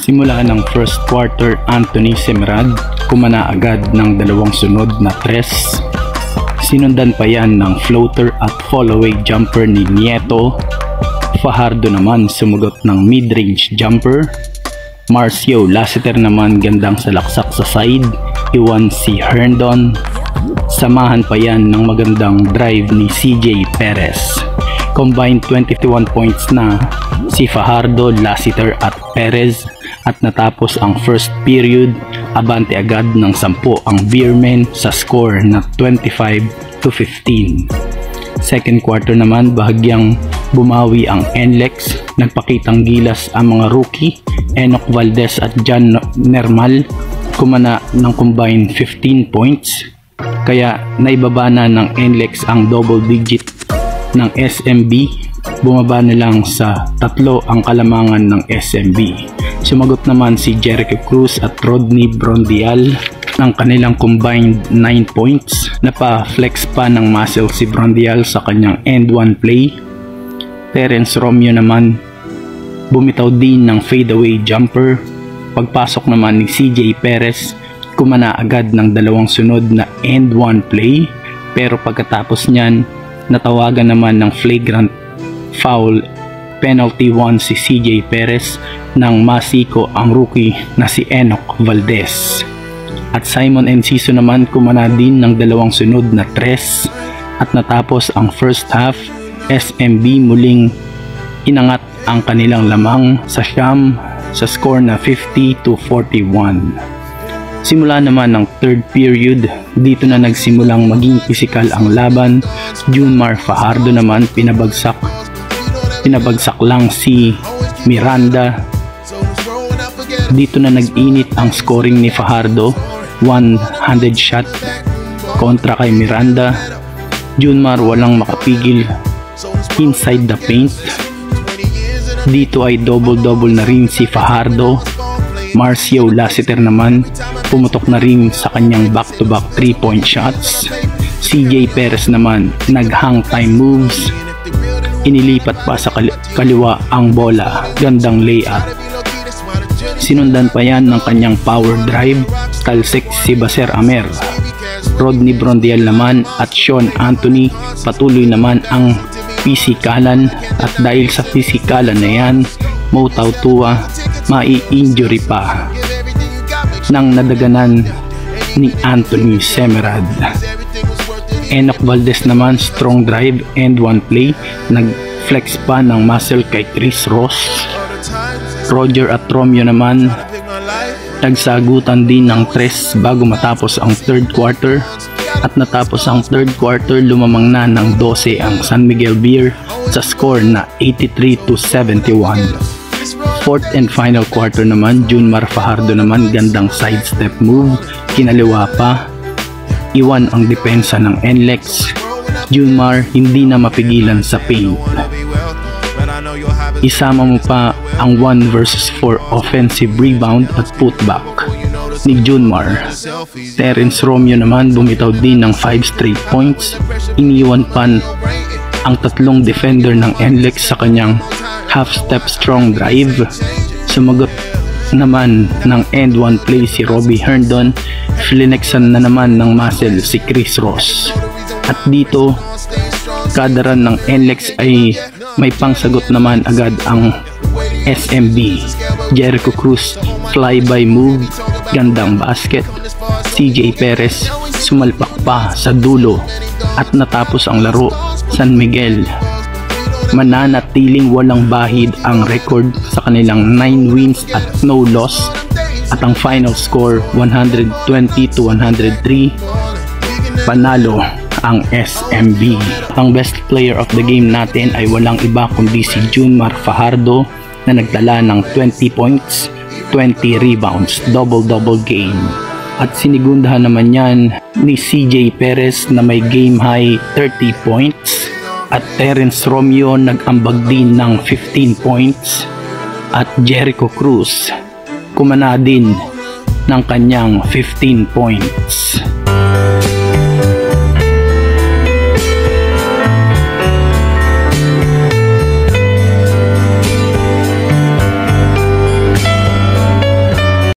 Simula ng first quarter, Anthony Semerad kumana agad ng dalawang sunod na tres. Sinundan pa yan ng floater at fall-away jumper ni Nieto. Fajardo naman sumagot ng mid-range jumper. Marcio Lassiter naman gandang salaksak sa side, iwan si Herndon. Samahan pa yan ng magandang drive ni CJ Perez. Combined 21 points na si Fajardo, Lassiter at Perez. At natapos ang first period, abante agad ng 10 ang Beermen sa score na 25-15. Second quarter naman, bahagyang bumawi ang NLEX. Nagpakitang gilas ang mga rookie, Enoch Valdez at John Nermal, kumana ng combined 15 points. Kaya naibaba na ng NLEX ang double digit ng SMB. Bumaba na lang sa 3 ang kalamangan ng SMB. Sumagot naman si Jericho Cruz at Rodney Brondial ng kanilang combined 9 points. Napa-flex pa ng muscle si Brondial sa kanyang end 1 play. Terence Romeo naman bumitaw din ng fadeaway jumper. Pagpasok naman ni CJ Perez, kumana agad ng dalawang sunod na end 1 play. Pero pagkatapos niyan, natawagan naman ng flagrant foul penalty 1 si CJ Perez nang masiko ang rookie na si Enoch Valdez. At Simon Enciso naman kumana din ng dalawang sunod na tres. At natapos ang first half, SMB muling inangat ang kanilang lamang sa siyam sa score na 50-41. Simula naman ng third period, dito na nagsimulang maging pisikal ang laban. Junmar Fajardo naman pinabagsak lang si Miranda. Dito na nag-init ang scoring ni Fajardo, 100 shot kontra kay Miranda. Junmar walang makapigil inside the paint. Dito ay double-double na rin si Fajardo. Marcio Lassiter naman pumutok na rin sa kanyang back-to-back 3-point shots. CJ Perez naman nag-hang time moves. Inilipat pa sa kaliwa ang bola, gandang layup. Sinundan pa yan ng kanyang power drive, talsik si Baser Amer. Rodney Brondial naman at Sean Anthony patuloy naman ang pisikalan, at dahil sa pisikalan na yan, Mo Tautua mai-injury pa nang nadaganan ni Anthony Semerad. Enoch Valdez naman strong drive and 1 play, nag-flex pa ng muscle kay Chris Ross. Roger at Romeo naman nagsagutan din ng tres bago matapos ang third quarter. At natapos ang third quarter, lumamang na ng 12 ang San Miguel Beer sa score na 83-71. Fourth and final quarter naman, Junmar Fajardo naman gandang sidestep move, kinaliwa pa, iwan ang depensa ng NLEX. Junmar hindi na mapigilan sa paint. Isama mo pa ang 1 versus 4 offensive rebound at putback ni Junmar. Terence Romeo naman bumitaw din ng 5 straight points. Iniwan pa ang 3 defender ng NLEX sa kanyang half-step strong drive. Sumagot naman ng end 1 play si Robbie Herndon. Flinexan na naman ng muscle si Chris Ross. At dito, kadaran ng NLEX ay may pangsagot naman agad ang SMB. Jericho Cruz flyby move, gandang basket. CJ Perez sumalpak pa sa dulo at natapos ang laro. San Miguel mananatiling walang bahid ang record sa kanilang 9 wins at no loss, at ang final score 120-103. Panalo ang SMB. Ang best player of the game natin ay walang iba kundi si Junmar Fajardo na nagdala ng 20 points, 20 rebounds, double-double game. At sinigundahan naman yan ni CJ Perez na may game high 30 points. At Terence Romeo nag-ambag din ng 15 points. At Jericho Cruz kumana din ng kanyang 15 points.